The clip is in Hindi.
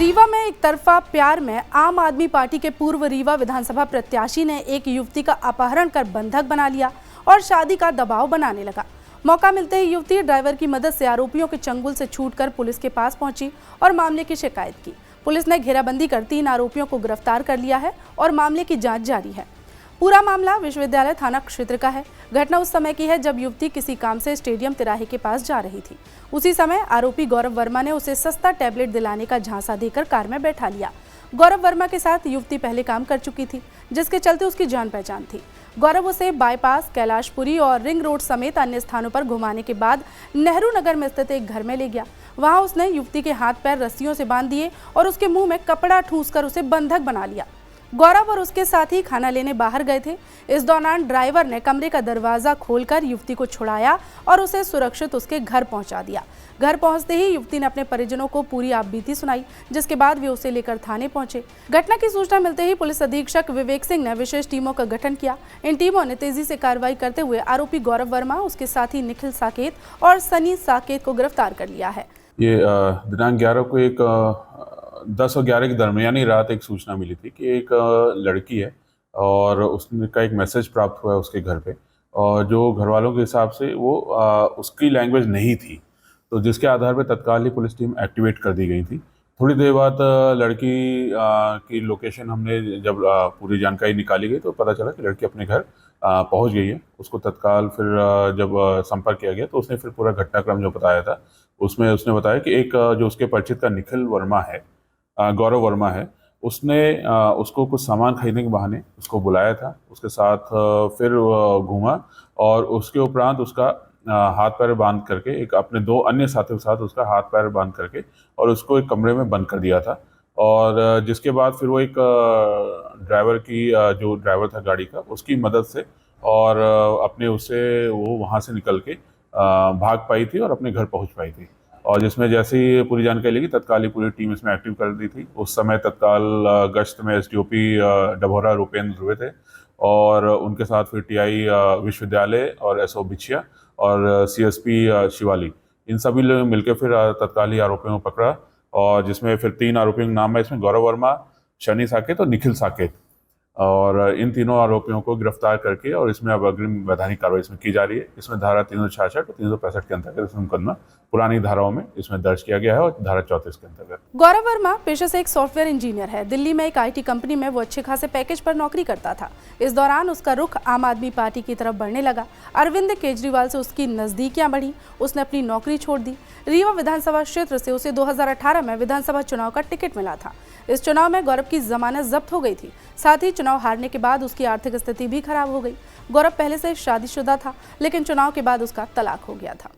रीवा में एक तरफा प्यार में आम आदमी पार्टी के पूर्व रीवा विधानसभा प्रत्याशी ने एक युवती का अपहरण कर बंधक बना लिया और शादी का दबाव बनाने लगा। मौका मिलते ही युवती ड्राइवर की मदद से आरोपियों के चंगुल से छूटकर पुलिस के पास पहुंची और मामले की शिकायत की। पुलिस ने घेराबंदी कर 3 आरोपियों को गिरफ्तार कर लिया है और मामले की जाँच जारी है। पूरा मामला विश्वविद्यालय थाना क्षेत्र का है। घटना उस समय की है जब युवती किसी काम से स्टेडियम तिराहे के पास जा रही थी। उसी समय आरोपी गौरव वर्मा ने उसे सस्ता टैबलेट दिलाने का झांसा देकर कार में बैठा लिया। गौरव वर्मा के साथ युवती पहले काम कर चुकी थी, जिसके चलते उसकी जान पहचान थी। गौरव उसे बाईपास, कैलाशपुरी और रिंग रोड समेत अन्य स्थानों पर घुमाने के बाद नेहरू नगर में स्थित एक घर में ले गया। वहां उसने युवती के हाथ पैर रस्सियों से बांध दिए और उसके मुंह में कपड़ा ठूंसकर उसे बंधक बना लिया। गौरव और उसके साथी खाना लेने बाहर गए थे। इस दौरान ड्राइवर ने कमरे का दरवाजा खोलकर युवती को छुड़ाया और उसे सुरक्षित उसके घर पहुंचा दिया। घर पहुंचते ही युवती ने अपने परिजनों को पूरी आपबीती सुनाई, जिसके बाद वे उसे लेकर थाने पहुंचे। घटना की सूचना मिलते ही पुलिस अधीक्षक विवेक सिंह ने विशेष टीमों का गठन किया। इन टीमों ने तेजी से कार्रवाई करते हुए आरोपी गौरव वर्मा, उसके साथी निखिल साकेत और सनी साकेत को गिरफ्तार कर लिया है। ये दिनांक 11 को एक 10 और 11 के दरमियान यानी रात एक सूचना मिली थी कि एक लड़की है और उसका एक मैसेज प्राप्त हुआ है उसके घर पे, और जो घर वालों के हिसाब से वो उसकी लैंग्वेज नहीं थी, तो जिसके आधार पे तत्काल ही पुलिस टीम एक्टिवेट कर दी गई थी। थोड़ी देर बाद लड़की की लोकेशन हमने जब पूरी जानकारी निकाली गई तो पता चला कि लड़की अपने घर पहुंच गई है। उसको तत्काल फिर जब संपर्क किया गया तो उसने फिर पूरा घटनाक्रम जो बताया था उसमें उसने बताया कि एक जो उसके परिचित का निखिल वर्मा है, गौरव वर्मा है, उसने उसको कुछ सामान खरीदने के बहाने उसको बुलाया था, उसके साथ फिर घूमा और उसके उपरांत उसका हाथ पैर बांध करके एक अपने 2 अन्य साथियों के साथ उसका हाथ पैर बांध करके और उसको एक कमरे में बंद कर दिया था। और जिसके बाद फिर वो एक ड्राइवर की जो ड्राइवर था गाड़ी का, उसकी मदद से और अपने उससे वो वहाँ से निकल के भाग पाई थी और अपने घर पहुँच पाई थी। और जिसमें जैसे ही पूरी जानकारी लगी तत्काल ही पूरी टीम इसमें एक्टिव कर दी थी। उस समय तत्काल गश्त में एसडीओपी डभौरा रुपेंद्र ध्रुवे थे और उनके साथ फिर टीआई विश्वविद्यालय और एसओ बिछिया और सीएसपी शिवाली, इन सभी लोग मिलकर फिर तत्काल ही आरोपियों को पकड़ा, और जिसमें फिर 3 आरोपियों के नाम है इसमें गौरव वर्मा, सनी साकेत और निखिल साकेत, और इन तीनों आरोपियों को गिरफ्तार करके और इसमें अब अग्रिम वैधानिक कार्रवाई इसमें की जा रही है। इसमें धारा 366 और 365 के अंतर्गत इसमें मुकदमा पुरानी धाराओं में इसमें दर्ज किया गया है और धारा 34 के अंतर्गत। गौरव वर्मा पेशे से एक सॉफ्टवेयर इंजीनियर है। दिल्ली में एक आईटी कंपनी में वो अच्छे खासे पैकेज पर नौकरी करता था। इस दौरान उसका रुख आम आदमी पार्टी की तरफ बढ़ने लगा। अरविंद केजरीवाल से उसकी नजदीकियां बढ़ी। उसने अपनी नौकरी छोड़ दी। रीवा विधानसभा क्षेत्र से उसे 2018 में विधानसभा चुनाव का टिकट मिला था। इस चुनाव में गौरव की जमानत जब्त हो गई थी। साथ ही चुनाव हारने के बाद उसकी आर्थिक स्थिति भी खराब हो गई। गौरव पहले से शादीशुदा था, लेकिन चुनाव के बाद उसका तलाक हो गया था।